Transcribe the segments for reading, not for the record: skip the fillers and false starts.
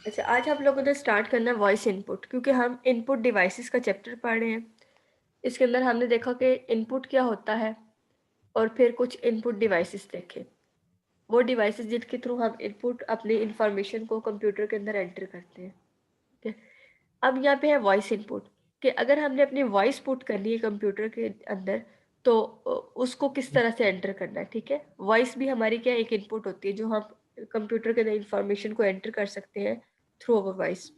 अच्छा, आज हम लोगों ने स्टार्ट करना है वॉइस इनपुट, क्योंकि हम इनपुट डिवाइसेस का चैप्टर पढ़ रहे हैं। इसके अंदर हमने देखा कि इनपुट क्या होता है और फिर कुछ इनपुट डिवाइसेस देखे। वो डिवाइसेस जिनके थ्रू हम इनपुट अपनी इंफॉर्मेशन को कंप्यूटर के अंदर एंटर करते हैं। ठीक है। अब यहाँ पे है वॉइस इनपुट, कि अगर हमने अपनी वॉइस पुट करनी है कंप्यूटर के अंदर, तो उसको किस तरह से एंटर करना है। ठीक है, वॉइस भी हमारी क्या एक इनपुट होती है, जो हम कंप्यूटर के अंदर इंफॉर्मेशन को एंटर कर सकते हैं through our voice.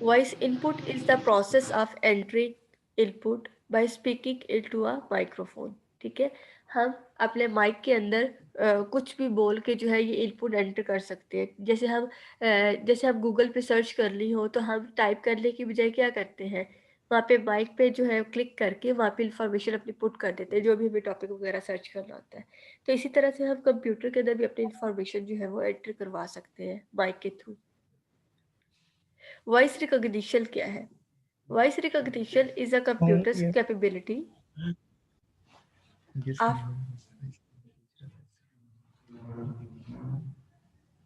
Voice input is the process of entering input by speaking into a microphone. ठीक है, हम अपने माइक के अंदर कुछ भी बोल के जो है ये इनपुट एंटर कर सकते हैं। जैसे हम गूगल पे सर्च कर ली हो, तो हम टाइप करने की बजाय क्या करते हैं, वहाँ पे माइक पे जो है क्लिक करके वहाँ पे इंफॉर्मेशन अपनी पुट कर देते हैं, जो भी हमें टॉपिक वगैरह सर्च करना होता है। तो इसी तरह से हम कंप्यूटर के अंदर भी अपनी इंफॉर्मेशन जो है वो एंटर करवा सकते हैं माइक के थ्रू। वॉइस रिकॉग्निशन क्या है? Voice recognition is a computer's Yes. capability Yes. of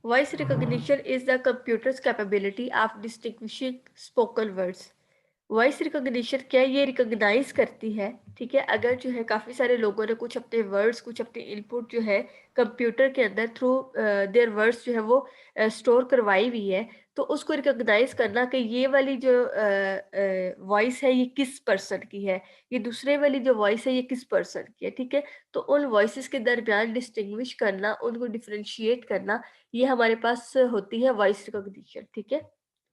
voice recognition is the computer's capability of distinguishing spoken words. Voice recognition क्या है? ये रिकॉग्नाइज करती है, ठीक है, अगर जो है काफ़ी सारे लोगों ने कुछ अपने वर्ड्स, कुछ अपने इनपुट जो है कंप्यूटर के अंदर थ्रू देयर वर्ड्स जो है वो स्टोर करवाई हुई है, तो उसको रिकॉग्नाइज करना कि ये वाली जो वॉइस है ये किस पर्सन की है, ये दूसरे वाली जो वॉइस है ये किस पर्सन की है। ठीक है, तो उन वॉइसेस के दरमियान डिस्टिंग्विश करना, उनको डिफरेंशिएट करना, ये हमारे पास होती है वॉइस रिकॉग्निशन। ठीक है,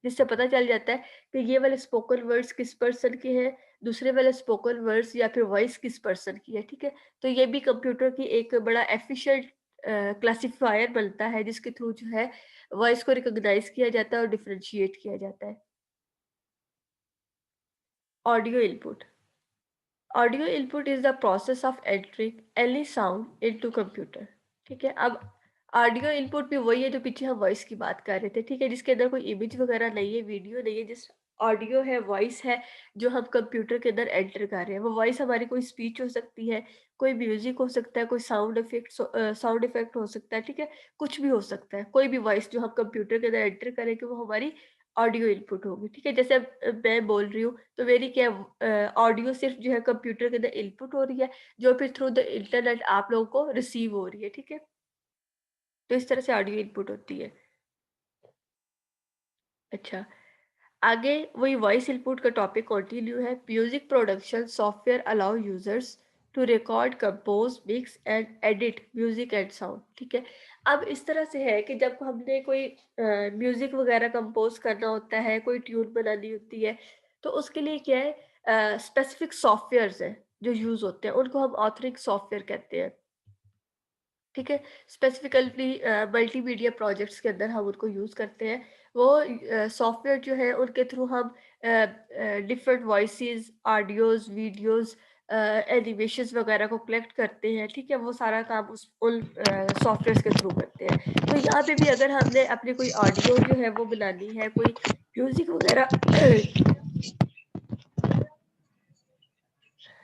जिससे पता चल जाता है कि ये वाले स्पोकन वर्ड्स किस पर्सन के हैं, दूसरे वाले स्पोकन वर्ड्स या फिर वॉइस किस पर्सन की है। ठीक है, तो ये भी कंप्यूटर की एक बड़ा एफिशिएंट क्लासिफायर बनता है, जिसके थ्रू जो है वॉइस को रिकॉग्नाइज किया जाता है और डिफरेंशिएट किया जाता है। Audio input. Audio input is the process of entering any sound into computer. ठीक है, अब ऑडियो इनपुट भी वही है जो पीछे हम वॉइस की बात कर रहे थे। ठीक है, जिसके अंदर कोई इमेज वगैरह नहीं है, वीडियो नहीं है, जिस ऑडियो है, वॉइस है, जो हम कंप्यूटर के अंदर एंटर कर रहे हैं। वो वॉइस हमारी कोई स्पीच हो सकती है, कोई म्यूजिक हो सकता है, कोई साउंड इफेक्ट हो सकता है। ठीक है, कुछ भी हो सकता है, कोई भी वॉइस जो हम कंप्यूटर के अंदर एंटर करेंगे वो हमारी ऑडियो इनपुट होगी। ठीक है, जैसे अब मैं बोल रही हूँ, तो मेरी क्या ऑडियो सिर्फ जो है कंप्यूटर के अंदर इनपुट हो रही है, जो फिर थ्रू द इंटरनेट आप लोगों को रिसीव हो रही है। ठीक है, तो इस तरह से ऑडियो इनपुट होती है। अच्छा, आगे वही वॉइस इनपुट का टॉपिक कंटिन्यू है। Music production software allow users to record, compose, mix and edit music and sound. ठीक है, अब इस तरह से है कि जब हमने कोई म्यूजिक वगैरह कंपोज करना होता है, कोई ट्यून बनानी होती है, तो उसके लिए क्या है, स्पेसिफिक सॉफ्टवेयर्स हैं जो यूज होते हैं, उनको हम ऑथरिंग सॉफ्टवेयर कहते हैं। ठीक है, स्पेसिफिकली मल्टीमीडिया प्रोजेक्ट्स के अंदर हम उनको यूज़ करते हैं। वो सॉफ्टवेयर जो है उनके थ्रू हम different voices, audios, videos, animations वगैरह को कलेक्ट करते हैं। ठीक है, वो सारा काम उन सॉफ्टवेयर्स के थ्रू करते हैं। तो यहाँ पे भी अगर हमने अपनी कोई ऑडियो जो है वो बनानी है, कोई म्यूज़िक वगैरह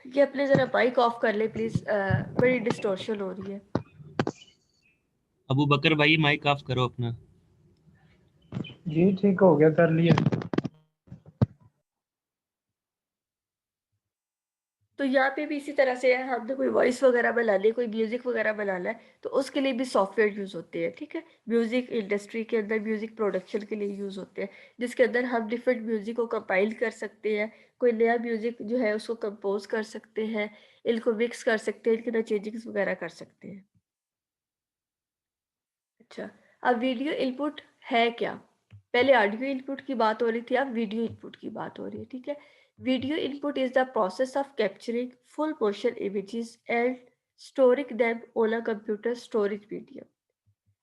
ये अपने ज़रा माइक ऑफ कर ले प्लीज़, बड़ी डिस्टॉर्शन हो रही है। अबू बकर भाई माइक ऑफ करो अपना। जी ठीक हो गया, कर लिया। तो यहाँ पे भी इसी तरह से है, हमने कोई वॉइस वगैरह बनानी है, कोई म्यूजिक वगैरह बनाना है, तो उसके लिए भी सॉफ्टवेयर यूज होते हैं। ठीक है, म्यूजिक इंडस्ट्री के अंदर म्यूजिक प्रोडक्शन के लिए यूज होते हैं, जिसके अंदर हम डिफरेंट म्यूजिक को कंपाइल कर सकते हैं, कोई नया म्यूजिक जो है उसको कंपोज कर सकते हैं, इनको मिक्स कर सकते हैं, इनके अंदर चेंजिंग्स वगैरह कर सकते हैं। अच्छा, अब वीडियो इनपुट है क्या? पहले ऑडियो इनपुट की बात हो रही थी, अब वीडियो इनपुट की बात हो रही है। ठीक है, video input is the process of capturing full motion images and storing them on a computer storage medium.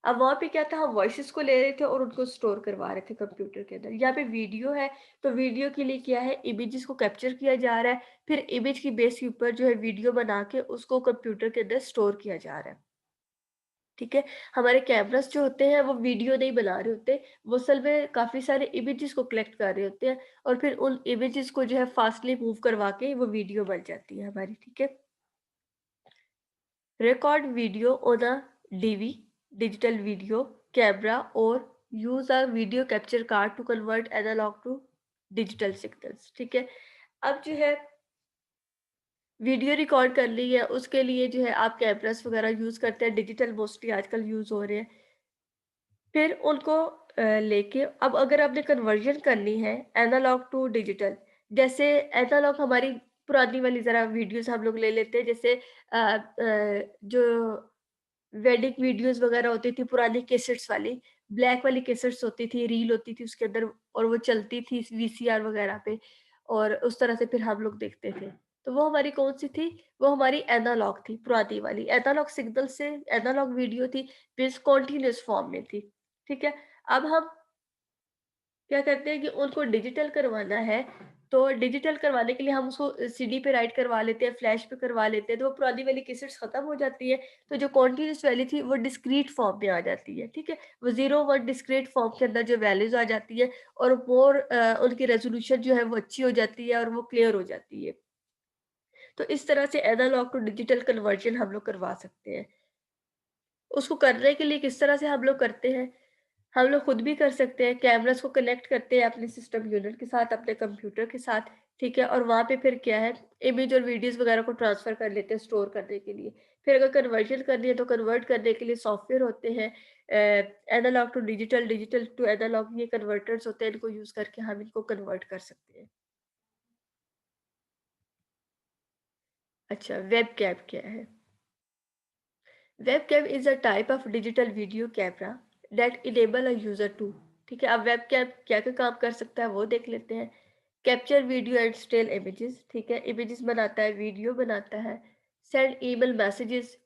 अब वहाँ पे क्या था, हम वॉइसेस को ले रहे थे और उनको स्टोर करवा रहे थे कंप्यूटर के अंदर। यहाँ पे वीडियो है, तो वीडियो के लिए क्या है, इमेजेस को कैप्चर किया जा रहा है, फिर इमेज की बेस के ऊपर जो है वीडियो बना के उसको कंप्यूटर के अंदर स्टोर किया जा रहा है। ठीक है, हमारे कैमरास जो होते हैं वो वीडियो नहीं बना रहे होते, वो असल में काफ़ी सारे इमेजेस को कलेक्ट कर रहे होते हैं, और फिर उन इमेजेस को जो है फास्टली मूव करवा के वो वीडियो बन जाती है हमारी। ठीक है, record video on a DV, digital video camera और use a video capture card to convert analog to digital signals. ठीक है, अब जो है वीडियो रिकॉर्ड कर ली है, उसके लिए जो है आप कैमरास वगैरह यूज़ करते हैं, डिजिटल मोस्टली आजकल यूज़ हो रहे हैं। फिर उनको लेके अब अगर आपने कन्वर्जन करनी है एनालॉग टू डिजिटल, जैसे एनालॉग हमारी पुरानी वाली ज़रा वीडियोस हम लोग ले लेते हैं, जैसे जो वेडिंग वीडियोस वगैरह होती थी पुरानी कैसेट्स वाली, ब्लैक वाली कैसेट्स होती थी, रील होती थी उसके अंदर और वो चलती थी वीसीआर वगैरह पे और उस तरह से फिर हम लोग देखते थे। तो वो हमारी कौन-सी थी? वो हमारी एनालॉग थी, पुरानी वाली। एनालॉग सिग्नल से एनालॉग वीडियो थी, मीन्स कॉन्टिन्यूअस फॉर्म में थी। ठीक है? अब हम क्या करते हैं कि उनको डिजिटल करवाना है, तो डिजिटल करवाने के लिए हम उसको सीडी पे राइट करवा लेते हैं, फ्लैश पे करवा लेते हैं, तो वो पुरानी वाली कैसेट्स खत्म हो जाती है, तो जो कॉन्टिन्यूअस वैल्यू थी वो डिस्क्रीट फॉर्म में आ जाती है, ठीक है? वो 0, 1 डिस्क्रीट फॉर्म के अंदर जो वैल्यूज़ आ जाती है और मोर उनकी रेज़ोल्यूशन जो है वो अच्छी हो जाती है और वो क्लियर हो जाती है। तो इस तरह से एनालॉग टू डिजिटल कन्वर्जन हम लोग करवा सकते हैं। उसको करने के लिए किस तरह से हम लोग करते हैं? हम लोग खुद भी कर सकते हैं, कैमरास को कनेक्ट करते हैं अपने सिस्टम यूनिट के साथ, अपने कंप्यूटर के साथ, ठीक है? और वहाँ पे फिर क्या है, इमेज और वीडियोज़ वगैरह को ट्रांसफ़र कर लेते हैं स्टोर करने के लिए। फिर अगर कन्वर्जन करनी है तो कन्वर्ट करने के लिए सॉफ्टवेयर होते हैं, analogue to digital, digital to analogue, ये कन्वर्टर्स होते हैं, इनको यूज़ करके हम इनको कन्वर्ट कर सकते हैं। अच्छा, वेब कैम क्या है? Webcam is a type of digital video camera that enable a user to, ठीक है? अब वेबकैम क्या क्या काम कर सकता है वो देख लेते हैं। Capture video and still images, ठीक है? इमेजेस बनाता है, वीडियो बनाता है। Send email messages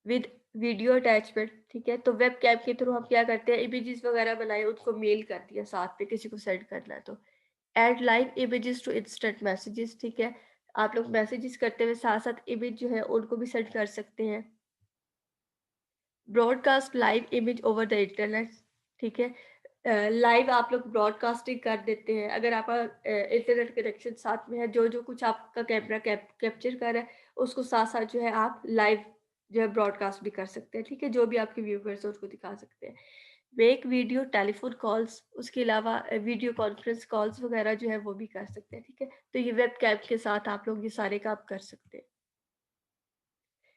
with video attachment, ठीक है? तो वेबकैम के थ्रू हम क्या करते हैं, इमेजेस वगैरह बनाए उनको मेल कर दिया साथ में, किसी को सेंड करना है तो। Add live images to instant messages, ठीक है? आप लोग मैसेजेस करते हुए साथ साथ इमेज जो है उनको भी सेंड कर सकते हैं। Broadcast live image over the internet, ठीक है? लाइव आप लोग ब्रॉडकास्टिंग कर देते हैं, अगर आपका इंटरनेट कनेक्शन साथ में है, जो जो कुछ आपका कैमरा कैप्चर कर रहा है उसको साथ साथ जो है आप लाइव जो है ब्रॉडकास्ट भी कर सकते हैं, ठीक है? जो भी आपके व्यूवर्स हैं उसको दिखा सकते हैं। मेक वीडियो टेलीफोन कॉल्स, उसके अलावा वीडियो कॉन्फ्रेंस कॉल्स वगैरह जो है वो भी कर सकते हैं, ठीक है? तो ये वेब कैम के साथ आप लोग ये सारे काम कर सकते हैं।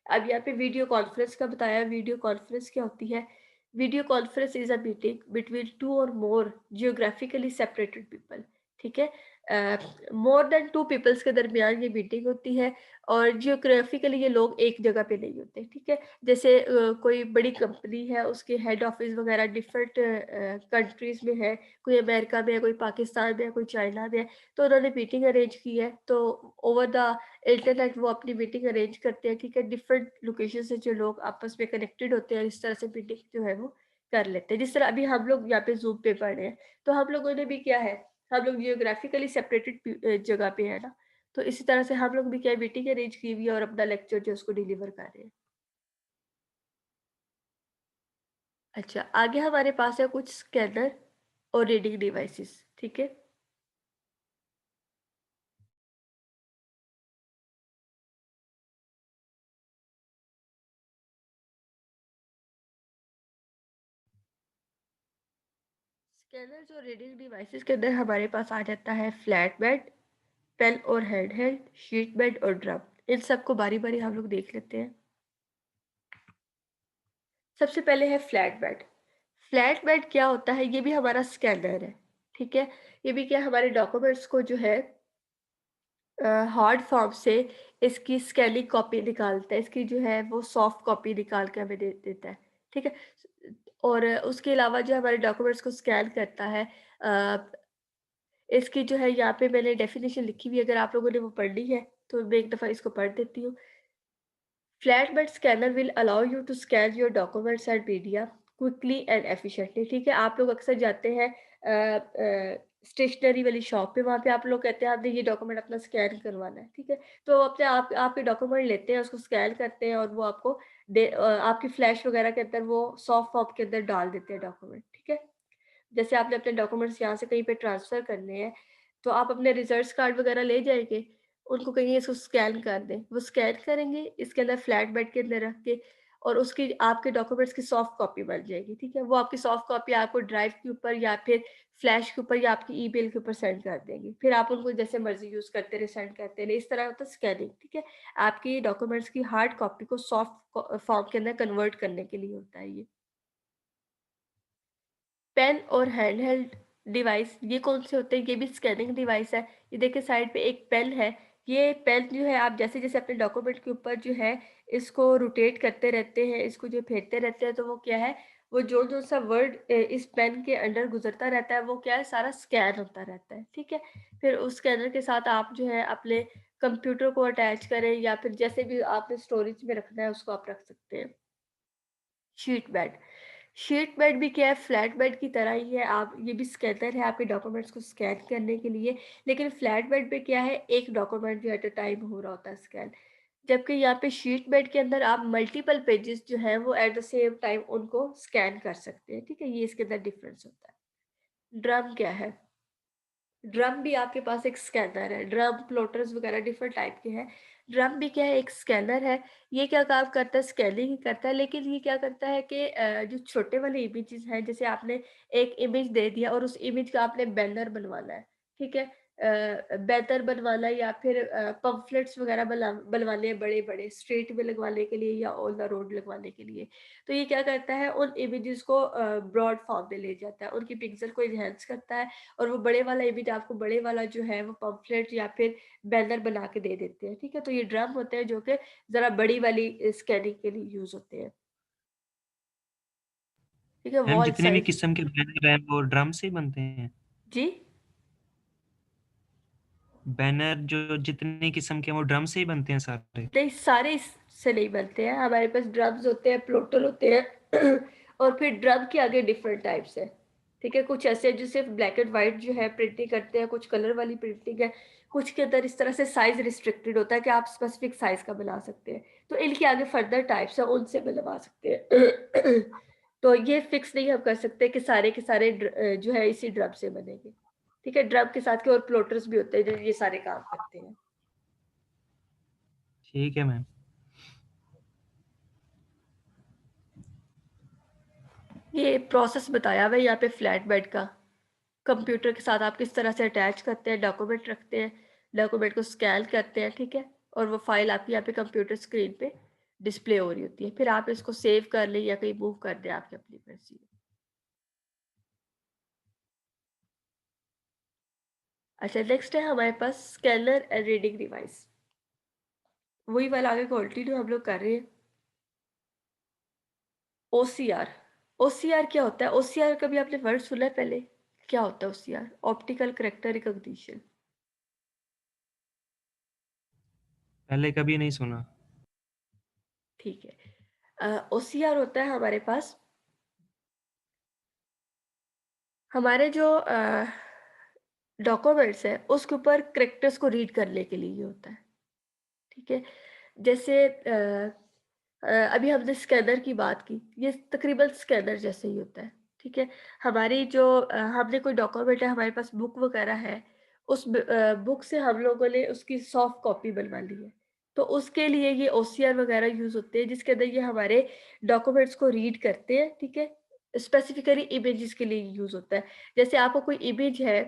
अब यहाँ पे वीडियो कॉन्फ्रेंस का बताया, वीडियो कॉन्फ्रेंस क्या होती है? Video conference is a meeting between two और मोर जियोग्राफिकली सेपरेटेड पीपल, ठीक है? मोर देन टू पीपल्स के दरमियान ये मीटिंग होती है और जियोग्राफिकली ये लोग एक जगह पे नहीं होते, ठीक है? जैसे कोई बड़ी कंपनी है, उसके हेड ऑफिस वगैरह डिफरेंट कंट्रीज में है, कोई अमेरिका में है, कोई पाकिस्तान में है, कोई चाइना में है, तो उन्होंने मीटिंग अरेंज की है, तो ओवर द इंटरनेट वो अपनी मीटिंग अरेंज करते हैं, ठीक है? डिफरेंट लोकेशन से जो लोग आपस में कनेक्टेड होते हैं, इस तरह से मीटिंग जो है वो कर लेते हैं। जिस तरह अभी हम लोग यहाँ पे ज़ूम पे पढ़ रहे हैं, तो हम लोगों ने भी क्या है, हम लोग जियोग्राफिकली सेपरेटेड जगह पे है ना, तो इसी तरह से हम लोग भी क्या है, मीटिंग अरेंज की हुई है और अपना लेक्चर जो है उसको डिलीवर कर रहे हैं। अच्छा, आगे हमारे पास है कुछ स्कैनर और रीडिंग डिवाइसेस, ठीक है? स्कैनर्स और रीडिंग डिवाइसेस के अंदर हमारे पास आ जाता है फ्लैट बेड, पेन और हैंडहेल्ड, शीट बेड और ड्रम। इन सबको बारी-बारी हम लोग देख लेते हैं। सबसे पहले है फ्लैट बेड। फ्लैट बेड क्या होता है? ये भी हमारा स्कैनर है, ठीक है? ये भी क्या हमारे डॉक्यूमेंट्स को जो है हार्ड फॉर्म से इसकी स्कैनिंग कॉपी निकालता है, इसकी जो है वो सॉफ्ट कॉपी निकाल के हमें दे देता है, ठीक है? और उसके अलावा जो हमारे डॉक्यूमेंट्स को स्कैन करता है, अ, इसकी जो है यहाँ पे मैंने डेफिनेशन लिखी हुई है, अगर आप लोगों ने वो पढ़नी है तो मैं एक दफ़ा इसको पढ़ देती हूँ। Flatbed scanner will allow you to scan your documents and media quickly and efficiently, ठीक है? आप लोग अक्सर जाते हैं स्टेशनरी वाली शॉप पे, वहाँ पे आप लोग कहते हैं आपने ये डॉक्यूमेंट अपना स्कैन करवाना है, ठीक है? तो अपने आप आपके डॉक्यूमेंट लेते हैं, उसको स्कैन करते हैं और वो आपको आपकी फ्लैश वगैरह के अंदर वो सॉफ्ट फॉर्म के अंदर डाल देते हैं डॉक्यूमेंट, ठीक है? जैसे आपने अपने डॉक्यूमेंट्स यहाँ से कहीं पे ट्रांसफ़र करने हैं, तो आप अपने रिज़ल्ट्स कार्ड वग़ैरह ले जाएँगे, उनको कहिए इसको स्कैन कर दें, वो स्कैन करेंगे, इसके अंदर फ्लैट बेड के अंदर रख के और उसकी आपके डॉक्यूमेंट्स की सॉफ्ट कॉपी बन जाएगी, ठीक है। वो आपकी सॉफ्ट कॉपी आपको ड्राइव के ऊपर या फिर फ्लैश के ऊपर या आपकी ईमेल के ऊपर सेंड कर देंगे, फिर आप उनको जैसे मर्जी यूज करते रहे, सेंड करते रहे। इस तरह होता है स्कैनिंग, ठीक है। आपकी डॉक्यूमेंट्स की हार्ड कॉपी को सॉफ्ट फॉर्म के अंदर कन्वर्ट करने के लिए होता है ये। पेन और हैंड हेल्ड डिवाइस, ये कौन से होते हैं? ये भी स्कैनिंग डिवाइस है। ये देखिए साइड पे एक पेन है। ये पेन जो है आप जैसे जैसे अपने डॉक्यूमेंट के ऊपर जो है इसको रोटेट करते रहते हैं, इसको जो फेरते रहते हैं, तो वो क्या है, वो जो जो सा वर्ड इस पेन के अंडर गुजरता रहता है वो क्या है, सारा स्कैन होता रहता है, ठीक है। फिर उस स्कैनर के साथ आप जो है अपने कंप्यूटर को अटैच करें या फिर जैसे भी आपने स्टोरेज में रखना है उसको आप रख सकते हैं। शीट बेड, शीट बेड भी क्या है, फ्लैट बेड की तरह ही है। आप, ये भी स्कैनर है आपके डॉक्यूमेंट्स को स्कैन करने के लिए, लेकिन फ्लैट बेड पे क्या है, एक डॉक्यूमेंट जो एट अ टाइम हो रहा होता है स्कैन। जबकि यहाँ पे शीट बेड के अंदर आप मल्टीपल पेजेस जो है वो एट द सेम टाइम उनको स्कैन कर सकते हैं, ठीक है। ये इसके अंदर डिफरेंस होता है। ड्रम क्या है? ड्रम भी आपके पास एक स्कैनर है। ड्रम प्लॉटर्स वगैरह डिफरेंट टाइप के हैं। ड्रम भी क्या है, एक स्कैनर है। ये क्या काम करता है, स्कैनिंग ही करता है, लेकिन ये क्या करता है कि जो छोटे वाले इमेजेस हैं, जैसे आपने एक इमेज दे दिया और उस इमेज का आपने बैनर बनवाना है, ठीक है। बैनर बनवाना है या फिर पम्फलेट्स वगैरह बनवाने हैं बड़े बड़े स्ट्रीट में लगवाने के लिए या ऑन द रोड लगवाने के लिए। तो ये क्या करता है, उन इमेजेस को ब्रॉड फॉर्म में ले जाता है, उनकी पिक्सल को इन्हेंस करता है, और वो बड़े वाला इमेज आपको बड़े वाला जो है वो पम्फलेट या फिर बैनर बना के दे देते हैं, ठीक है। तो ये ड्रम होते हैं जो कि जरा बड़ी वाली स्कैनिंग के लिए यूज होते हैं, ठीक है। मैम वॉल जितने भी साइज, किस्म के बैनर हैं वो ड्रम से ही बनते हैं? जी बैनर जो जितने किस्म के हैं वो ड्रम से ही बनते हैं सारे? नहीं, सारे इससे नहीं बनते हैं। हमारे पास ड्रम्स होते हैं, प्लोटर होते हैं और फिर ड्रम के आगे डिफरेंट टाइप्स है, ठीक है। कुछ ऐसे हैं जो सिर्फ ब्लैक एंड व्हाइट जो है प्रिंटिंग करते हैं, कुछ कलर वाली प्रिंटिंग है, कुछ के अंदर इस तरह से साइज रिस्ट्रिक्टेड होता है कि आप स्पेसिफिक साइज का बना सकते हैं। तो इनके आगे फर्दर टाइप्स है, उनसे बनवा सकते हैं तो ये फिक्स नहीं हम कर सकते कि सारे के सारे जो है इसी ड्रम से बनेंगे, ठीक है। ड्रम के साथ के और प्लोटर्स भी होते हैं जो ये सारे काम करते हैं। ठीक है मैम। ये प्रोसेस बताया हुआ है यहाँ पे फ्लैट बेड का। कंप्यूटर के साथ आप किस तरह से अटैच करते हैं, डॉक्यूमेंट रखते हैं, डॉक्यूमेंट को स्कैन करते हैं, ठीक है। और वो फाइल आपकी यहाँ पे कंप्यूटर स्क्रीन पे डिस्प्ले हो रही होती है, फिर आप इसको सेव कर लें या कहीं मूव कर दें आपकी अपनी मर्जी। अच्छा, नेक्स्ट है हमारे पास स्कैनर एंड रीडिंग डिवाइस। वही वाला आगे कंटिन्यू हम लोग कर रहे हैं। ओसीआर, ओसीआर क्या होता है? ओसीआर कभी आपने वर्ड सुना है पहले? क्या होता है ओसीआर? Optical character recognition. पहले कभी नहीं सुना। ठीक है। ओसीआर होता है हमारे पास, हमारे जो डॉक्यूमेंट्स है उसके ऊपर कैरेक्टर्स को रीड करने के लिए ये होता है, ठीक है। जैसे अभी हमने स्कैनर की बात की, ये तकरीबन स्कैनर जैसे ही होता है, ठीक है। हमारी जो हमने कोई डॉक्यूमेंट है, हमारे पास बुक वगैरह है, उस बुक से हम लोगों ने उसकी सॉफ्ट कॉपी बनवा ली है, तो उसके लिए ये ओसीआर वगैरह यूज होते हैं, जिसके अंदर ये हमारे डॉक्यूमेंट्स को रीड करते हैं, ठीक है। स्पेसिफिकली इमेजेस के लिए यूज होता है। जैसे आपको कोई इमेज है,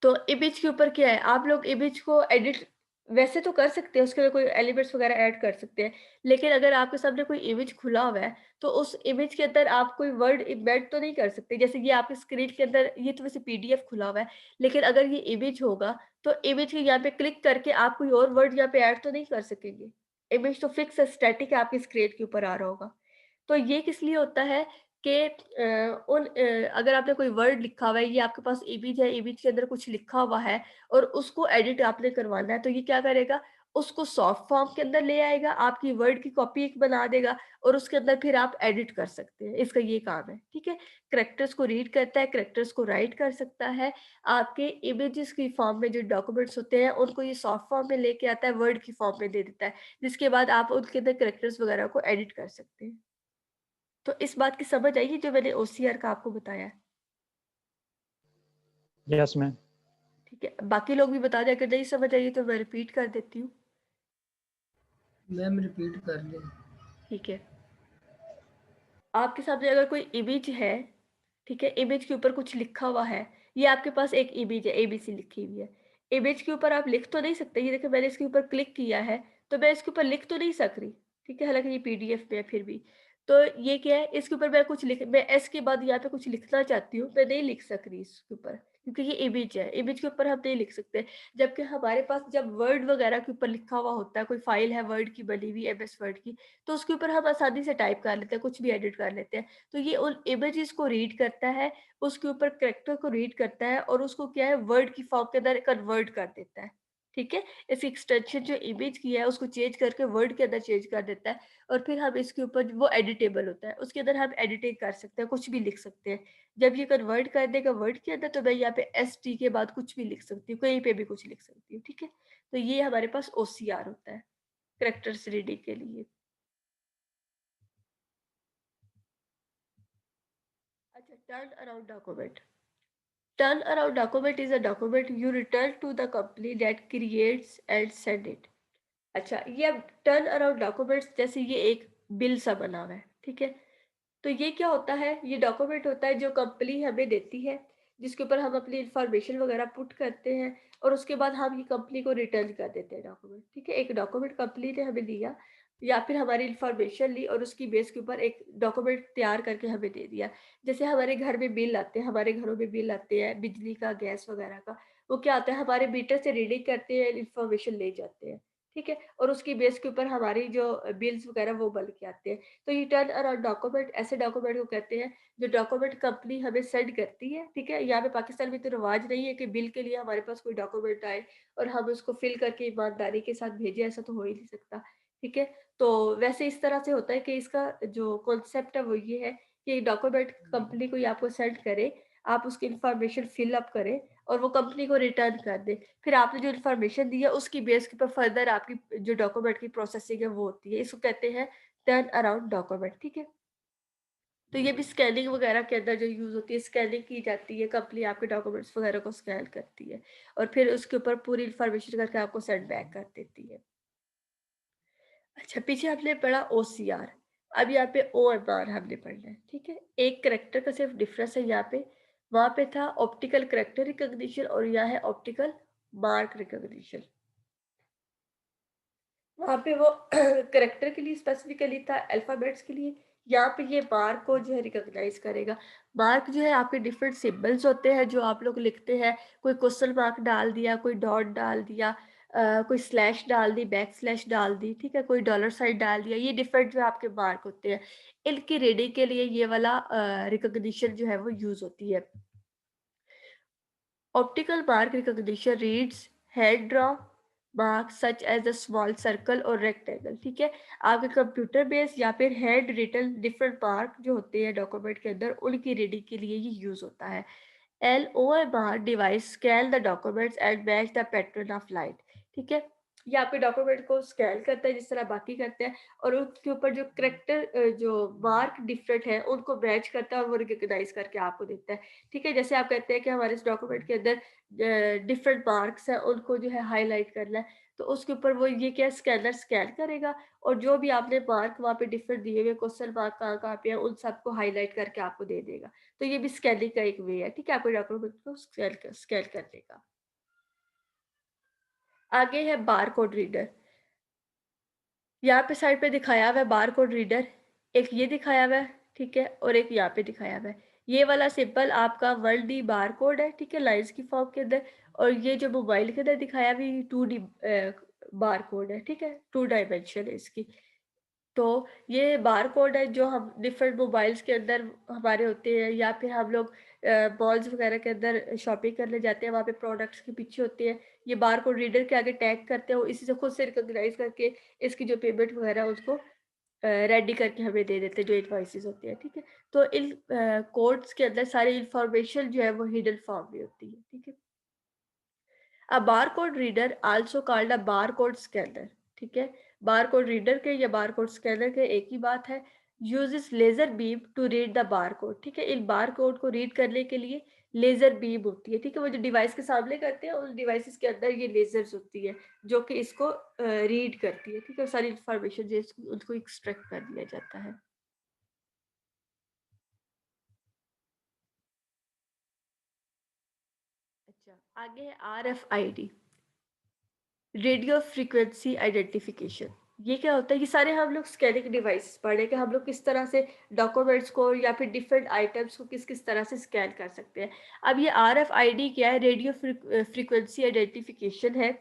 तो इमेज के ऊपर क्या है, आप लोग इमेज को एडिट वैसे तो कर सकते हैं, उसके लिए कोई एलिमेंट्स वगैरह ऐड कर सकते हैं, लेकिन अगर आपके सामने कोई इमेज खुला हुआ है तो उस इमेज के अंदर आप कोई वर्ड एम्बेड तो नहीं कर सकते। जैसे ये आपकी स्क्रीन के अंदर ये तो वैसे पीडीएफ खुला हुआ है, लेकिन अगर ये इमेज होगा तो इमेज के यहाँ पे क्लिक करके आप कोई और वर्ड यहाँ पे ऐड तो नहीं कर सकेंगे। इमेज तो फिक्स है, स्टैटिक है, आपकी स्क्रीन के ऊपर आ रहा होगा। तो ये किस लिए होता है कि अगर आपने कोई वर्ड लिखा हुआ है, ये आपके पास इमेज है, इमेज के अंदर कुछ लिखा हुआ है और उसको एडिट आपने करवाना है, तो ये क्या करेगा, उसको सॉफ्ट फॉर्म के अंदर ले आएगा, आपकी वर्ड की कॉपी एक बना देगा और उसके अंदर फिर आप एडिट कर सकते हैं। इसका ये काम है, ठीक है। कैरेक्टर्स को रीड करता है, कैरेक्टर्स को राइट कर सकता है। आपके इमेजेस की फॉर्म में जो डॉक्यूमेंट्स होते हैं उनको ये सॉफ्ट फॉर्म में लेके आता है, वर्ड की फॉर्म में दे देता है, जिसके बाद आप उनके अंदर कैरेक्टर्स वगैरह को एडिट कर सकते हैं। तो इस बात की समझ आई जो मैंने ओसीआर का आपको बताया है? Yes ma'am. ठीक है, बाकी लोग भी बता दें, अगर नहीं समझ आई तो मैं रिपीट कर देती हूँ। मैम रिपीट कर लें। ठीक है, आपके सामने अगर कोई इमेज है, ठीक है, इमेज के ऊपर कुछ लिखा हुआ है, ये आपके पास एक इमेज है, ABC लिखी हुई है। इमेज के ऊपर आप लिख तो नहीं सकते, ये देखिए मैंने इसके ऊपर क्लिक किया है, तो मैं इसके ऊपर लिख तो नहीं सक रही, ठीक है, हालाँकि ये PDF में है फिर भी। तो ये क्या है, इसके ऊपर मैं एस के बाद यहाँ पे कुछ लिखना चाहती हूँ, मैं नहीं लिख सक रही इसके ऊपर, क्योंकि ये इमेज है, इमेज के ऊपर हम नहीं लिख सकते। जबकि हमारे पास जब वर्ड वगैरह के ऊपर लिखा हुआ होता है, कोई फाइल है वर्ड की बनी हुई, MS वर्ड की, तो उसके ऊपर हम आसानी से टाइप कर लेते हैं, कुछ भी एडिट कर लेते हैं। तो ये उन इमेजेस को रीड करता है, उसके ऊपर कैरेक्टर को रीड करता है और उसको क्या है, वर्ड की फॉर्म के अंदर कन्वर्ट कर देता है, ठीक है। इसकी एक्सटेंशन जो इमेज की है उसको चेंज करके वर्ड के अंदर चेंज कर देता है, और फिर हम इसके ऊपर वो एडिटेबल होता है, उसके अंदर हम एडिटिंग कर सकते हैं, कुछ भी लिख सकते हैं। जब ये कन्वर्ट कर देगा वर्ड के अंदर, तो मैं यहाँ पे ST के बाद कुछ भी लिख सकती हूँ, कहीं पे भी कुछ लिख सकती हूँ, ठीक है। तो ये हमारे पास OCR होता है, कैरेक्टर्स रीडिंग के लिए। अच्छा, turn around document. Turnaround document is a document you return to the company that creates and send it. अच्छा, ये अब टर्न अराउंड डॉक्यूमेंट्स, जैसे ये एक बिल सा बना हुआ है, ठीक है। तो ये क्या होता है, ये डॉक्यूमेंट होता है जो कंपनी हमें देती है, जिसके ऊपर हम अपनी इंफॉर्मेशन वगैरह पुट करते हैं, और उसके बाद हम ये कंपनी को रिटर्न कर देते हैं डॉक्यूमेंट, ठीक है। एक डॉक्यूमेंट कंपनी ने हमें दिया, या फिर हमारी इंफॉर्मेशन ली और उसकी बेस के ऊपर एक डॉक्यूमेंट तैयार करके हमें दे दिया। जैसे हमारे घर में बिल आते हैं, हमारे घरों में बिल आते हैं बिजली का, गैस वगैरह का, वो क्या होता है, हमारे मीटर से रीडिंग करते हैं, इंफॉर्मेशन ले जाते हैं, ठीक है, और उसकी बेस के ऊपर हमारी जो बिल्स वगैरह वो बन के आते हैं। तो ये टर्न अराउंड डॉक्यूमेंट ऐसे डॉक्यूमेंट को कहते हैं जो डॉक्यूमेंट कंपनी हमें सेंड करती है, ठीक है। यहाँ पे पाकिस्तान में तो रिवाज नहीं है कि बिल के लिए हमारे पास कोई डॉक्यूमेंट आए और हम उसको फिल करके ईमानदारी के साथ भेजें, ऐसा तो हो ही नहीं सकता, ठीक है। तो वैसे इस तरह से होता है कि इसका जो कॉन्सेप्ट है वो ये है कि डॉक्यूमेंट कंपनी कोई आपको सेंड करे, आप उसकी इंफॉर्मेशन फिल अप करें और वो कंपनी को रिटर्न कर दे। फिर आपने जो इन्फॉर्मेशन दी है उसकी बेस के ऊपर फर्दर आपकी जो डॉक्यूमेंट की प्रोसेसिंग है वो होती है। इसको कहते हैं टर्न अराउंड डॉक्यूमेंट, ठीक है। तो ये भी स्कैनिंग वगैरह के अंदर जो यूज़ होती है, स्कैनिंग की जाती है, कंपनी आपके डॉक्यूमेंट्स वगैरह को स्कैन करती है और फिर उसके ऊपर पूरी इन्फॉर्मेशन करके आपको सेंड बैक कर देती है। अच्छा, पीछे आपने पढ़ा OCR, अब यहाँ पे OMR हमने पढ़ना है, ठीक है। एक करेक्टर का सिर्फ डिफरेंस है यहाँ पे, वहाँ पे था ऑप्टिकल करेक्टर रिकॉग्निशन और यहाँ है ऑप्टिकल मार्क रिकॉग्निशन। वहाँ पे वो करेक्टर के लिए स्पेसिफिकली था, अल्फाबेट्स के लिए। यहाँ पे ये मार्क को जो है रिकॉग्नाइज करेगा। मार्क जो है आपके डिफरेंट सिंबल्स होते हैं जो आप लोग लिखते हैं, कोई क्वेश्चन मार्क डाल दिया, कोई डॉट डाल दिया, कोई स्लैश डाल दी, बैक स्लैश डाल दी, ठीक है, कोई डॉलर साइन डाल दिया, ये डिफरेंट जो आपके मार्क होते हैं। इनकी रीडिंग के लिए ये वाला रिकॉग्निशन जो है वो यूज होती है। Optical mark recognition reads hand draw marks such as a small circle और rectangle, ठीक है। आपके कंप्यूटर बेस या फिर हैंड रिटन डिफरेंट मार्क जो होते हैं डॉक्यूमेंट के अंदर, उनकी रीडिंग के लिए ये यूज होता है। LOMR device scan the documents and match the pattern of light, ठीक है। ये आपके डॉक्यूमेंट को स्कैन करता है जिस तरह बाकी करते हैं, और उसके ऊपर जो करेक्टर जो मार्क डिफरेंट है उनको मैच करता है और वो रिकॉग्नाइज करके आपको देता है, ठीक है। जैसे आप कहते हैं कि हमारे इस डॉक्यूमेंट के अंदर डिफरेंट मार्क्स हैं, उनको जो है हाईलाइट करना है, तो उसके ऊपर वो ये क्या स्कैनर स्कैन करेगा और जो भी आपने मार्क वहाँ पे डिफरेंट दिए हुए क्वेश्चन मार्क कहाँ कहाँ पे है उन सबको हाईलाइट करके आपको दे देगा। तो ये भी स्कैनिंग का एक वे है, ठीक है, आपके डॉक्यूमेंट को स्कैन करने का। आगे है बार कोड रीडर। यहाँ पे साइड पे दिखाया हुआ है बार कोड रीडर, एक ये दिखाया हुआ है, ठीक है, और एक यहाँ पे दिखाया हुआ है। ये वाला सिंपल आपका 1D बार कोड है, ठीक है, लाइन्स की फॉर्म के अंदर, और ये जो मोबाइल के अंदर दिखाया हुआ है 2D बार कोड है, ठीक है, 2 डायमेंशन है इसकी। तो ये बार कोड है जो हम डिफरेंट मोबाइल्स के अंदर हमारे होते हैं, या फिर हम लोग मॉल्स वगैरह के अंदर शॉपिंग करने जाते हैं, वहाँ पे प्रोडक्ट्स के पीछे होते हैं, ये बार कोड रीडर के आगे टैग करते हैं, वो इसी से खुद से रिकॉग्नाइज करके इसकी जो पेमेंट वगैरह है उसको रेडी करके हमें दे देते हैं, जो इनवॉइसेस होती है, ठीक है। तो इन कोड्स के अंदर सारी इंफॉर्मेशन जो है वो हिडन फॉर्म में होती है, ठीक है। A barcode reader also called a barcode scanner, ठीक है। बारकोड रीडर के या बारकोड स्कैनर के एक ही बात है। Uses laser beam to read the barcode, ठीक है। इन बारकोड को रीड करने के लिए लेजर बीम होती है, ठीक है। वो जो डिवाइस के सामने करते हैं उन डिवाइसेस के अंदर ये लेजर्स होती है जो कि इसको रीड करती है, ठीक है। सारी इंफॉर्मेशन जो उसको एक्सट्रैक्ट कर दिया जाता है। अच्छा, आगे है RFID, रेडियो फ्रीक्वेंसी आइडेंटिफिकेशन। ये क्या होता है? ये सारे हम लोग स्कैनिंग डिवाइस पढ़े कि हम लोग किस तरह से डॉक्यूमेंट्स को या फिर डिफरेंट आइटम्स को किस किस तरह से स्कैन कर सकते हैं। अब ये RFID क्या है? रेडियो फ्रीक्वेंसी आइडेंटिफिकेशन है।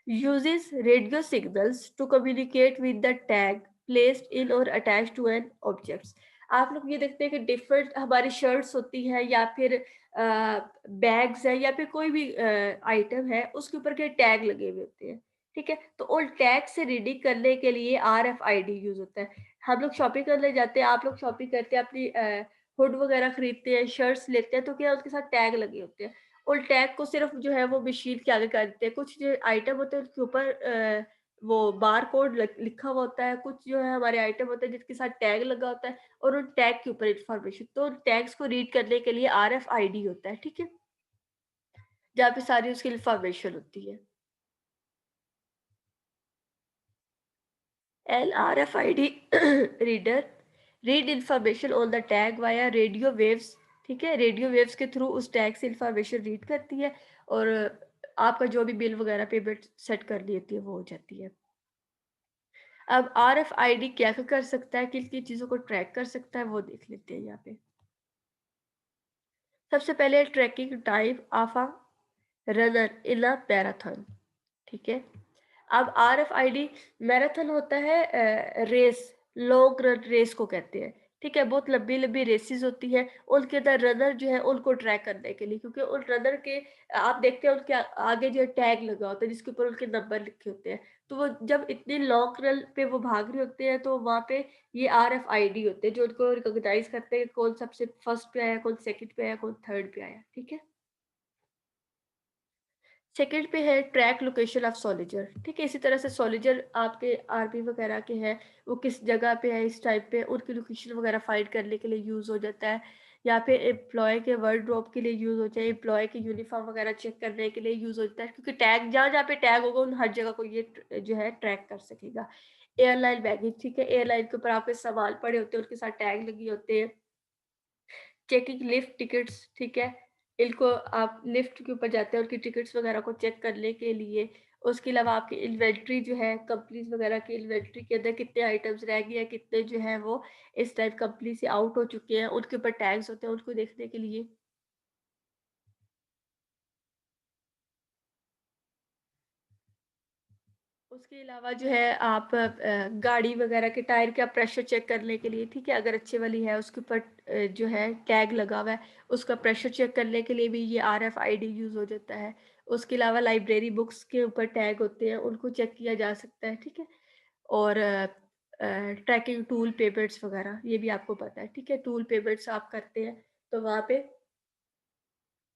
Uses radio signals to communicate with the tag placed in or attached to an objects। आप लोग ये देखते हैं कि डिफरेंट हमारी शर्ट्स होती है या फिर बैग्स है या फिर कोई भी आइटम है, उसके ऊपर के टैग लगे हुए होते हैं, ठीक है। तो उन टैग से रीडिंग करने के लिए RFID यूज होता है। हम लोग शॉपिंग करने जाते हैं, आप लोग शॉपिंग करते हैं, अपनी हुड वगैरह खरीदते हैं, शर्ट्स लेते हैं, तो क्या उसके साथ टैग लगे होते हैं। और टैग को सिर्फ जो है वो मशीन के आगे कर देते हैं। कुछ जो आइटम होते हैं उसके ऊपर वो बार कोड लिखा हुआ होता है, कुछ जो है हमारे आइटम होते हैं जिसके साथ टैग लगा होता है और उन टैग के ऊपर इंफॉर्मेशन। तो उन टैग्स को रीड करने के लिए RFID होता है, ठीक है, जहाँ पे सारी उसकी इंफॉर्मेशन होती है। RFID reader read information on the tag via radio waves, ठीक है। रेडियो वेव्स के थ्रू उस टैग से इंफॉर्मेशन रीड करती है और आपका जो भी बिल वगैरह पेमेंट सेट कर ली होती है वो हो जाती है। अब RFID क्या क्या कर सकता है, किन किन चीज़ों को ट्रैक कर सकता है वो देख लेते हैं यहाँ पे। सबसे पहले tracking time of a runner in a marathon, ठीक है। अब RFID मैराथन होता है रेस, लॉन्ग रन रेस को कहते हैं, ठीक है। बहुत लंबी लंबी रेसेस होती है, उनके अंदर रनर जो है उनको ट्रैक करने के लिए, क्योंकि उन रनर के आप देखते हैं उनके आगे जो टैग लगा होता है जिसके ऊपर उनके नंबर लिखे होते हैं। तो वो जब इतनी लॉन्ग रन पे वो भाग रहे होते हैं तो वहाँ पे ये RFID होते हैं जो उनको रिकॉग्नाइज करते हैं कौन सबसे फर्स्ट पे आया, कौन सेकंड पे आया, कौन थर्ड पे आया, ठीक है। सेकंड पे है ट्रैक लोकेशन ऑफ सोल्जर, ठीक है। इसी तरह से सोल्जर आपके आर्मी वगैरह के हैं, वो किस जगह पे है इस टाइप पे, उनकी लोकेशन वगैरह फाइंड करने के लिए यूज हो जाता है। या फिर एम्प्लॉय के वर्ड्रॉप के लिए यूज होता है, एम्प्लॉय के यूनिफॉर्म वगैरह चेक करने के लिए यूज होता है, क्योंकि टैग जहाँ जहाँ पे टैग होगा उन हर जगह को ये जो है ट्रैक कर सकेगा। एयरलाइन बैगेज, ठीक है, एयरलाइन के ऊपर आपके सवाल पड़े होते हैं, उनके साथ टैग लगे होते हैं। चेकिंग लिफ्ट टिकट्स, ठीक है, इनको आप लिफ्ट के ऊपर जाते हैं उनकी टिकट्स वगैरह को चेक करने के लिए। उसके अलावा आपकी इन्वेंट्री जो है कंपनीज वगैरह की इन्वेंट्री के अंदर कितने आइटम्स रह गए हैं, कितने जो है वो इस टाइप कंपनी से आउट हो चुके हैं, उनके ऊपर टैग्स होते हैं उनको देखने के लिए। उसके अलावा जो है आप गाड़ी वगैरह के टायर का प्रेशर चेक करने के लिए, ठीक है, अगर अच्छे वाली है उसके ऊपर जो है टैग लगा हुआ है, उसका प्रेशर चेक करने के लिए भी ये RFID यूज हो जाता है। उसके अलावा लाइब्रेरी बुक्स के ऊपर टैग होते हैं, उनको चेक किया जा सकता है, ठीक है। और ट्रैकिंग टूल पेमेंट्स वगैरह ये भी आपको पता है, ठीक है। टूल पेमेंट्स आप करते हैं तो वहाँ पे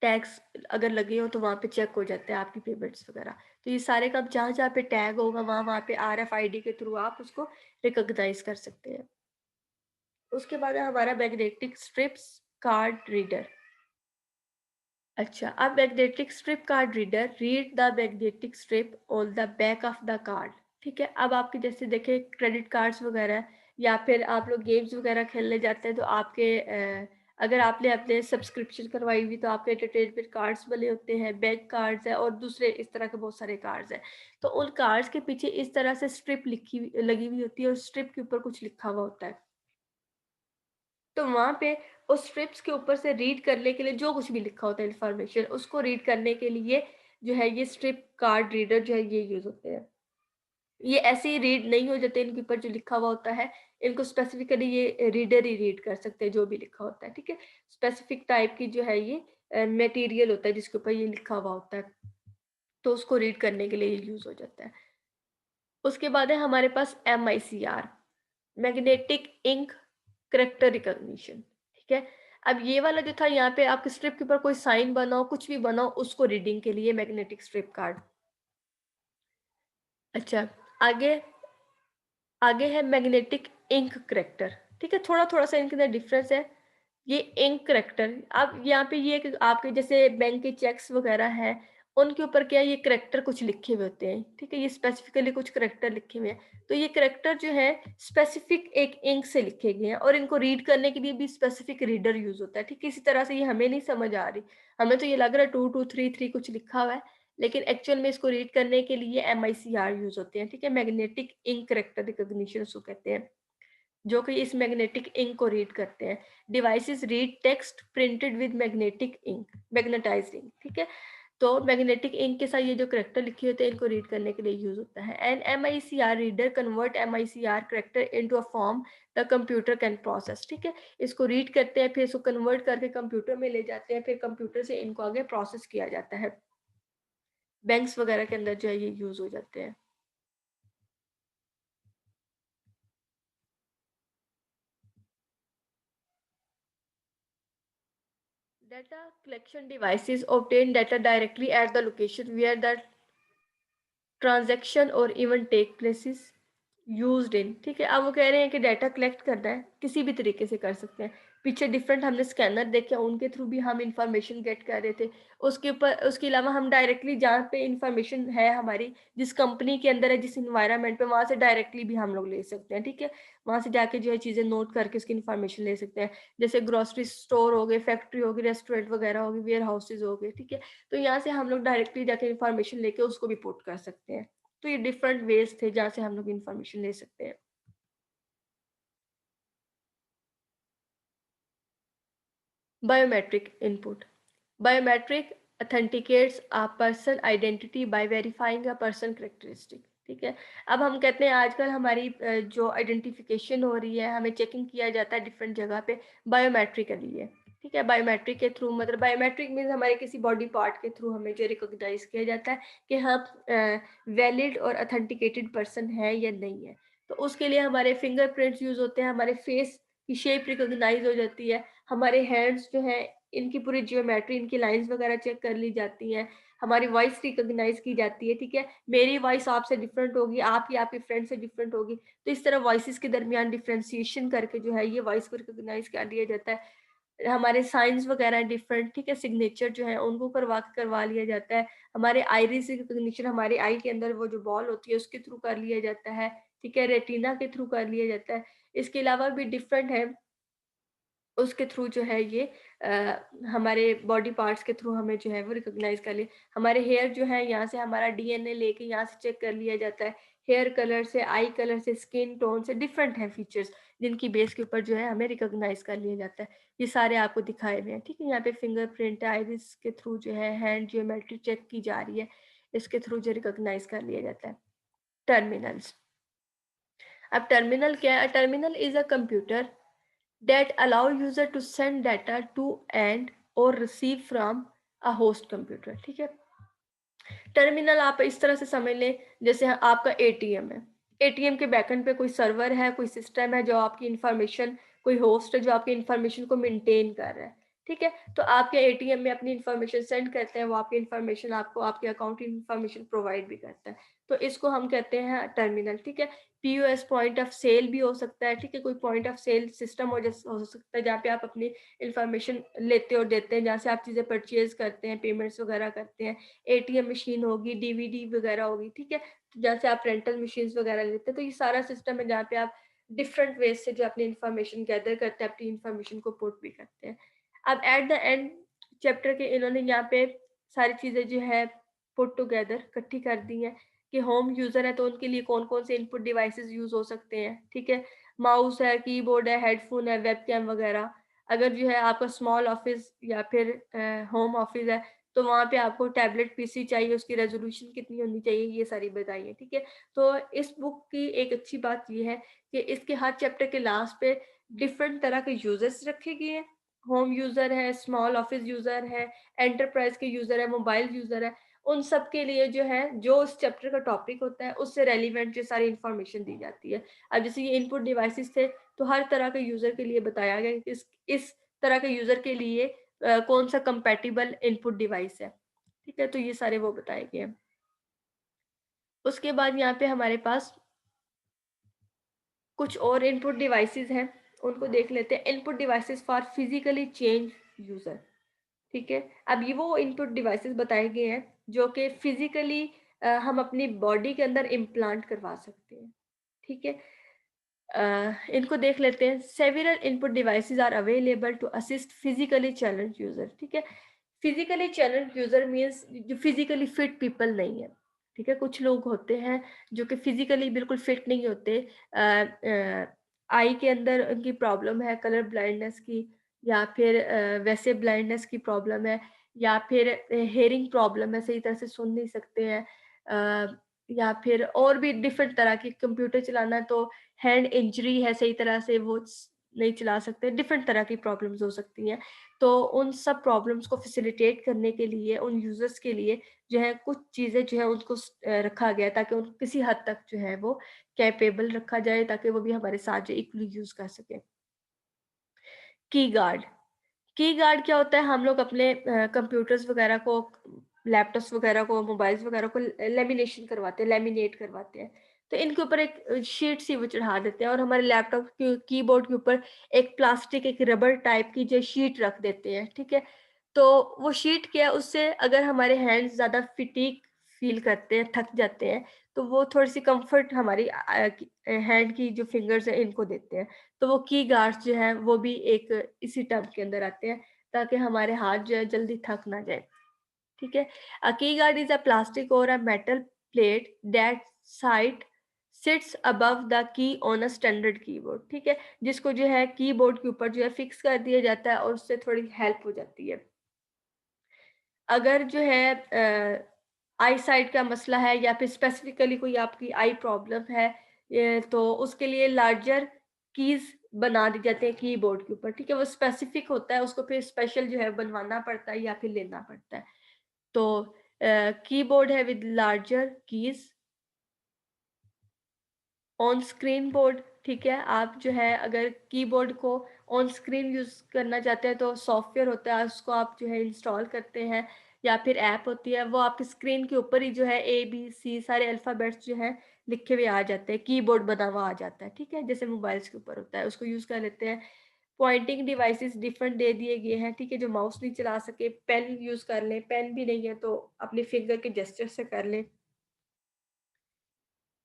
टैग्स अगर लगे हो तो वहाँ पे चेक हो जाते हैं आपकी पेमेंट्स वगैरह। तो ये सारे काम जहाँ जहाँ पे टैग होगा वहाँ पे RFID के थ्रू आप उसको रिकॉग्नाइज कर सकते हैं। उसके बाद है हमारा मैग्नेटिक स्ट्रिप्स कार्ड रीडर। अच्छा, अब magnetic strip card reader read the magnetic strip on the back of the card, ठीक है। अब आपके जैसे देखें क्रेडिट कार्ड्स वगैरह या फिर आप लोग गेम्स वगैरह खेलने जाते हैं तो आपके अगर आपने अपने सब्सक्रिप्शन करवाई हुई तो आपके एंटरटेनमेंट कार्ड्स बने होते हैं, बैंक कार्ड्स हैं और दूसरे इस तरह के बहुत सारे कार्ड्स हैं। तो उन कार्ड्स के पीछे इस तरह से स्ट्रिप लगी हुई होती है और स्ट्रिप के ऊपर कुछ लिखा हुआ होता है। तो वहाँ पे उस स्ट्रिप्स के ऊपर से रीड करने के लिए जो कुछ भी लिखा होता है इंफॉर्मेशन, उसको रीड करने के लिए जो है ये स्ट्रिप कार्ड रीडर जो है ये यूज होते हैं। ये ऐसे ही रीड नहीं हो जाते, इनके ऊपर जो लिखा हुआ होता है इनको स्पेसिफिकली ये रीडर ही रीड कर सकते हैं जो भी लिखा होता है, ठीक है। स्पेसिफिक टाइप की जो है ये मटेरियल होता है जिसके ऊपर ये लिखा हुआ होता है, तो उसको रीड करने के लिए ये यूज हो जाता है। उसके बाद है हमारे पास MICR, magnetic ink character recognition, ठीक है। अब ये वाला जो था यहाँ पे आपके स्ट्रिप के ऊपर कोई साइन बनाओ कुछ भी बनाओ उसको रीडिंग के लिए मैग्नेटिक स्ट्रिप कार्ड। अच्छा, आगे आगे है मैग्नेटिक इंक करेक्टर, ठीक है। थोड़ा थोड़ा सा इनके अंदर डिफरेंस है। ये इंक करेक्टर, अब यहाँ पे ये आपके जैसे बैंक के चेक्स वगैरह हैं, उनके ऊपर क्या है, ये करेक्टर कुछ लिखे हुए होते हैं, ठीक है, ये स्पेसिफिकली कुछ करेक्टर लिखे हुए हैं। तो ये करेक्टर जो है स्पेसिफिक एक इंक से लिखे गए हैं, और इनको रीड करने के लिए भी स्पेसिफिक रीडर यूज होता है, ठीक है। इसी तरह से ये हमें नहीं समझ आ रही, हमें तो ये लग रहा है 2233 कुछ लिखा हुआ है, लेकिन एक्चुअल में इसको रीड करने के लिए MICR यूज होते हैं, ठीक है, मैग्नेटिक इंक करेक्टर रिकॉग्निशन उसको कहते हैं, जो कि इस मैग्नेटिक इंक को रीड करते हैं। Devices read text printed with magnetic ink, magnetised ink, ठीक है। तो मैग्नेटिक इंक के साथ ये जो करेक्टर लिखे होते हैं, इनको रीड करने के लिए यूज होता है। And MICR reader convert MICR character into a form the computer can process, ठीक है। इसको रीड करते हैं, फिर इसको कन्वर्ट करके कंप्यूटर में ले जाते हैं, फिर कंप्यूटर से इनको आगे प्रोसेस किया जाता है। बैंक्स वगैरह के अंदर जो है ये यूज हो जाते हैं। Data collection devices obtain data directly at the location where the transaction or even take places used in, ठीक है। अब वो कह रहे हैं कि डाटा कलेक्ट करना है, किसी भी तरीके से कर सकते हैं। पीछे डिफरेंट हमने स्कैनर देखे, उनके थ्रू भी हम इंफॉर्मेशन गेट कर रहे थे। उसके ऊपर उसके अलावा हम डायरेक्टली जहाँ पे इंफॉर्मेशन है हमारी, जिस कंपनी के अंदर है, जिस इन्वायरमेंट पे, वहाँ से डायरेक्टली भी हम लोग ले सकते हैं, ठीक है। वहाँ से जाके जो है चीज़ें नोट करके उसकी इन्फॉर्मेशन ले सकते हैं। जैसे ग्रोसरी स्टोर हो गए, फैक्ट्री होगी, रेस्टोरेंट वगैरह होगी, वेयर हाउसेज हो गए, ठीक है। तो यहाँ से हम लोग डायरेक्टली जाके इन्फॉर्मेशन लेके उसको भी पुट कर सकते हैं। तो ये डिफरेंट वेज थे जहाँ से हम लोग इन्फॉर्मेशन ले सकते हैं। Biometric input. Biometric authenticates a person identity by verifying a person characteristic, ठीक है। अब हम कहते हैं आजकल हमारी जो आइडेंटिफिकेशन हो रही है, हमें चेकिंग किया जाता है डिफरेंट जगह पे बायोमेट्रिकली है, ठीक है। बायोमेट्रिक के थ्रू, मतलब बायोमेट्रिक मीन्स हमारे किसी बॉडी पार्ट के थ्रू हमें जो रिकॉग्नाइज किया जाता है कि हम वैलिड और अथेंटिकेटेड पर्सन है या नहीं है। तो उसके लिए हमारे फिंगरप्रिंट्स यूज होते हैं, हमारे फेस की शेप रिकॉग्नाइज हो जाती है, हमारे हैंड्स जो हैं इनकी पूरी जियोमेट्री, इनकी लाइंस वगैरह चेक कर ली जाती हैं, हमारी वॉइस रिकॉग्नाइज की जाती है, ठीक है। मेरी वॉइस आपसे डिफरेंट होगी, आपकी आपके फ्रेंड से डिफरेंट होगी, तो इस तरह वॉइसेस के दरमियान डिफ्रेंसिएशन करके जो है ये वॉइस को रिकॉग्नाइज कर लिया जाता है। हमारे साइंस वगैरह डिफरेंट, ठीक है, सिग्नेचर जो है उनको करवा लिया जाता है। हमारे आइरिस रिकॉग्निशन, हमारे आई के अंदर वो जो बॉल होती है उसके थ्रू कर लिया जाता है, ठीक है, रेटिना के थ्रू कर लिया जाता है। इसके अलावा भी डिफरेंट है, उसके थ्रू जो है ये हमारे बॉडी पार्ट्स के थ्रू हमें जो है वो रिकॉग्नाइज कर लिया। हमारे हेयर जो है यहाँ से हमारा DNA लेके यहाँ से चेक कर लिया जाता है, हेयर कलर से, आई कलर से, स्किन टोन से, डिफरेंट है फीचर्स जिनकी बेस के ऊपर जो है हमें रिकॉग्नाइज कर लिया जाता है। ये सारे आपको दिखाए हुए हैं, ठीक है। यहाँ पे फिंगरप्रिंट, आइरिस के थ्रू जो है हैंड जियोमेट्री चेक की जा रही है, इसके थ्रू जो रिकॉग्नाइज कर लिया जाता है। टर्मिनल्स। अब टर्मिनल क्या है? Terminal is a computer that allow user to send data to and or receive from a host computer, ठीक है। टर्मिनल आप इस तरह से समझ लें, जैसे आपका ATM है, ATM के बैकएंड पे कोई सर्वर है, कोई सिस्टम है जो आपकी इंफॉर्मेशन, कोई होस्ट है जो आपकी इंफॉर्मेशन को मेंटेन कर रहा है, ठीक है। तो आपके ATM में अपनी इंफॉर्मेशन सेंड करते हैं, वो आपकी इंफॉर्मेशन आपको आपके अकाउंट की इंफॉर्मेशन प्रोवाइड भी करता है, तो इसको हम कहते हैं टर्मिनल, ठीक है। POS पॉइंट ऑफ सेल भी हो सकता है, ठीक है, कोई पॉइंट ऑफ सेल सिस्टम हो सकता है जहाँ पे आप अपनी इंफॉर्मेशन लेते और देते हैं, जहाँ से आप चीज़ें परचेज करते हैं, पेमेंट्स वगैरह करते हैं। ATM मशीन होगी, DVD वगैरह होगी, ठीक है, तो जैसे आप रेंटल मशीन वगैरह लेते हैं, तो ये सारा सिस्टम है जहाँ पे आप डिफरेंट वेज से जो अपनी इंफॉर्मेशन गैदर करते हैं, अपनी इंफॉर्मेशन को पुट भी करते हैं। अब एट द एंड चैप्टर के इन्होंने यहाँ पे सारी चीज़ें जो है पुट टुगेदर इकट्ठी कर दी हैं कि होम यूज़र है तो उनके लिए कौन कौन से इनपुट डिवाइसेस यूज़ हो सकते हैं, ठीक है। माउस है, कीबोर्ड है, हेडफोन है, वेबकैम वगैरह। अगर जो है आपका स्मॉल ऑफिस या फिर होम ऑफिस है तो वहाँ पे आपको टैबलेट PC चाहिए, उसकी रेजोल्यूशन कितनी होनी चाहिए, ये सारी बताइए, ठीक है। तो इस बुक की एक अच्छी बात ये है कि इसके हर चैप्टर के लास्ट पे डिफरेंट तरह के यूजर्स रखे गए हैं। होम यूजर है, स्मॉल ऑफिस यूजर है, एंटरप्राइज के यूजर है, मोबाइल यूजर है, उन सब के लिए जो है जो उस चैप्टर का टॉपिक होता है उससे रेलिवेंट जो सारी इंफॉर्मेशन दी जाती है। अब जैसे ये इनपुट डिवाइसेस थे तो हर तरह के यूजर के लिए बताया गया कि इस तरह के यूजर के लिए कौन सा कंपैटिबल इनपुट डिवाइस है, ठीक है। तो ये सारे वो बताए गए हैं। उसके बाद यहाँ पे हमारे पास कुछ और इनपुट डिवाइसेस हैं उनको देख लेते हैं। Input devices for physically change user, ठीक है। अब ये वो इनपुट डिवाइसेस बताए गए हैं जो कि फिजिकली हम अपनी बॉडी के अंदर इम्प्लांट करवा सकते हैं, ठीक है। इनको देख लेते हैं। Several input devices are available to assist physically challenge user, ठीक है। फिजिकली चैलेंज यूजर मीन्स जो फिजिकली फिट पीपल नहीं है, ठीक है। कुछ लोग होते हैं जो कि फिजिकली बिल्कुल फिट नहीं होते, आई के अंदर उनकी प्रॉब्लम है कलर ब्लाइंडनेस की, या फिर वैसे ब्लाइंडनेस की प्रॉब्लम है, या फिर हेयरिंग प्रॉब्लम है, सही तरह से सुन नहीं सकते हैं, या फिर और भी डिफरेंट तरह की, कंप्यूटर चलाना तो हैंड इंजरी है, सही तरह से वो नहीं चला सकते, डिफरेंट तरह की प्रॉब्लम्स हो सकती हैं। तो उन सब प्रॉब्लम्स को फैसिलिटेट करने के लिए उन यूजर्स के लिए जो है कुछ चीज़ें जो है उनको रखा गया है, ताकि उन किसी हद तक जो है वो कैपेबल रखा जाए, ताकि वो भी हमारे साथ जो इक्वली यूज कर सके। की गार्ड, की गार्ड क्या होता है? हम लोग अपने कंप्यूटर्स वगैरह को, लैपटॉप्स वगैरह को, मोबाइल्स वगैरह को लेमिनेशन करवाते हैं, लेमिनेट करवाते हैं। तो इनके ऊपर एक शीट सी वो चढ़ा देते हैं, और हमारे लैपटॉप के कीबोर्ड के ऊपर एक प्लास्टिक, एक रबर टाइप की जो शीट रख देते हैं, ठीक है। तो वो शीट क्या है, उससे अगर हमारे हैंड्स ज़्यादा फटीग फील करते हैं, थक जाते हैं, तो वो थोड़ी-सी कम्फर्ट हमारी हैंड की जो फिंगर्स हैं इनको देते हैं। तो वो की गार्ड्स जो हैं वो भी एक इसी टर्म के अंदर आते हैं, ताकि हमारे हाथ जो है जल्दी थक ना जाए, ठीक है। अ की गार्ड इज़ अ प्लास्टिक और a metal plate that side sits above the key on a standard keyboard, ठीक है। जिसको जो है कीबोर्ड के ऊपर जो है फिक्स कर दिया जाता है, और उससे थोड़ी हेल्प हो जाती है। अगर जो है आई साइट का मसला है, या फिर स्पेसिफिकली कोई आपकी आई प्रॉब्लम है, तो उसके लिए लार्जर कीज बना दी जाती है कीबोर्ड के ऊपर, ठीक है। वो स्पेसिफिक होता है, उसको फिर स्पेशल जो है बनवाना पड़ता है या फिर लेना पड़ता है। तो कीबोर्ड है with larger keys on screen board, ठीक है। आप जो है अगर कीबोर्ड को ऑन स्क्रीन यूज़ करना चाहते हैं, तो सॉफ्टवेयर होता है, उसको आप जो है इंस्टॉल करते हैं, या फिर ऐप होती है, वो आपकी स्क्रीन के ऊपर ही जो है ए बी सी सारे अल्फ़ाबेट्स जो हैं लिखे हुए आ जाते हैं, कीबोर्ड बना हुआ आ जाता है, ठीक है। जैसे मोबाइल्स के ऊपर होता है, उसको यूज़ कर लेते हैं। पॉइंटिंग डिवाइसेस डिफरेंट दे दिए गए हैं, ठीक है। जो माउस नहीं चला सके, पेन यूज़ कर लें, पेन भी नहीं है तो अपने फिंगर के जेस्चर से कर लें।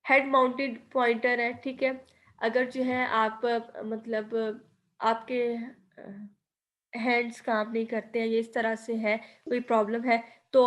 हेड माउंटेड पॉइंटर है, ठीक है। अगर जो है आप मतलब आपके हैंड्स काम नहीं करते हैं, ये इस तरह से है, कोई प्रॉब्लम है, तो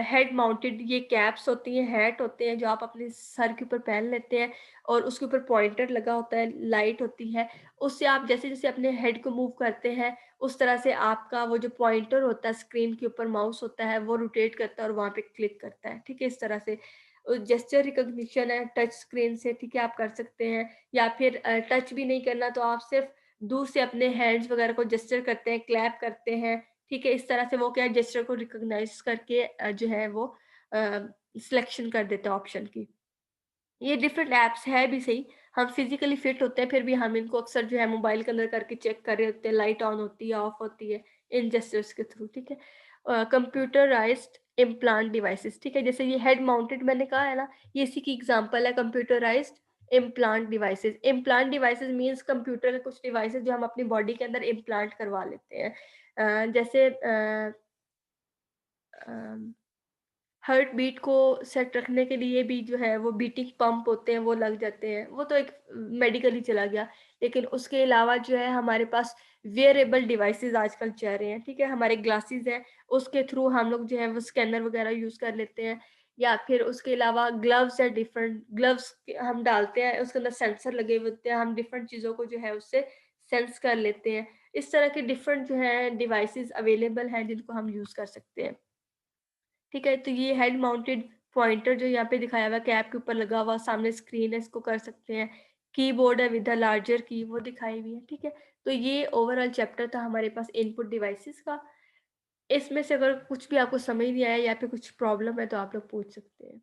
हेड माउंटेड ये कैप्स होती हैं, हैट होते हैं जो आप अपने सर के ऊपर पहन लेते हैं, और उसके ऊपर पॉइंटर लगा होता है, लाइट होती है। उससे आप जैसे-जैसे अपने हेड को मूव करते हैं, उस तरह से आपका वो जो पॉइंटर होता है, स्क्रीन के ऊपर माउस होता है, वो रोटेट करता है और वहाँ पे क्लिक करता है, ठीक है। इस तरह से जेस्चर रिकॉग्निशन है टच स्क्रीन से, ठीक है, आप कर सकते हैं। या फिर टच भी नहीं करना, तो आप सिर्फ दूर से अपने हैंड्स वगैरह को जेस्चर करते हैं, क्लैप करते हैं, ठीक है। इस तरह से वो क्या है, जेस्चर को रिकॉग्नाइज करके जो है वो सिलेक्शन कर देते हैं ऑप्शन की। ये डिफरेंट ऐप्स है भी सही, हम फिजिकली फिट होते हैं, फिर भी हम इनको अक्सर जो है मोबाइल के अंदर करके चेक कर रहे होते हैं, लाइट ऑन होती है, ऑफ होती है, इन जेस्चर्स के थ्रू, ठीक है। कंप्यूटराइज्ड इम्प्लांट डिवाइसेस, ठीक है। जैसे ये हेड माउंटेड मैंने कहा है ना, ये इसी की एग्जांपल है, computerised implant devices. Implant devices means computer के कुछ डिवाइसेस जो हम अपनी बॉडी के अंदर इम्प्लांट करवा लेते हैं। जैसे हार्ट बीट को सेट रखने के लिए भी जो है वो बीटिंग पंप होते हैं, वो लग जाते हैं, वो तो एक मेडिकल ही चला गया। लेकिन उसके अलावा जो है हमारे पास वेयरेबल डिवाइसेस आजकल चल रहे हैं, ठीक है। हमारे ग्लासेस हैं, उसके थ्रू हम लोग जो है वो स्कैनर वगैरह यूज़ कर लेते हैं, या फिर उसके अलावा ग्लव्स है, डिफरेंट ग्लव्स हम डालते हैं, उसके अंदर सेंसर लगे हुए होते हैं, हम डिफरेंट चीज़ों को जो है उससे सेंस कर लेते हैं। इस तरह के डिफरेंट जो है डिवाइसेस अवेलेबल हैं जिनको हम यूज़ कर सकते हैं, ठीक है। तो ये हेड माउंटेड पॉइंटर जो यहाँ पे दिखाया हुआ है, कैप के ऊपर लगा हुआ, सामने स्क्रीन है, इसको कर सकते हैं। कीबोर्ड है विद द लार्जर की, वो दिखाई हुई है, ठीक है। तो ये ओवरऑल चैप्टर था हमारे पास इनपुट डिवाइसेस का। इसमें से अगर कुछ भी आपको समझ नहीं आया या फिर कुछ प्रॉब्लम है तो आप लोग पूछ सकते हैं।